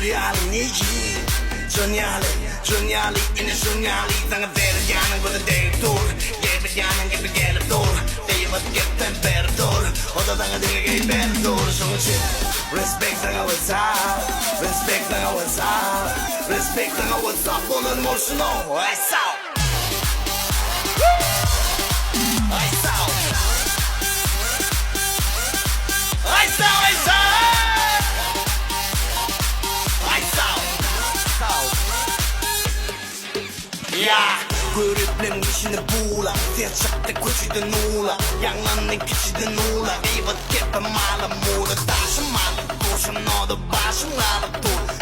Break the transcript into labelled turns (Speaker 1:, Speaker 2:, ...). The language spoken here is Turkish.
Speaker 1: reality Giornali in de giornali Tangen verder jaren voor de dijk door Geef jaren, geef het door Deed je wat geeft en verder door Other dingen geef verder door Zo'n shit Respect aan what's up Respect aan what's up Respect aan what's up On an emotional I saw I saw I saw I saw 야 그립는 미치는 불라 대착대 고치든 놀라 양만내 기치든 놀라 이번 개판 말아 모두 다시 말아 고쳐 너도 바시 말아 또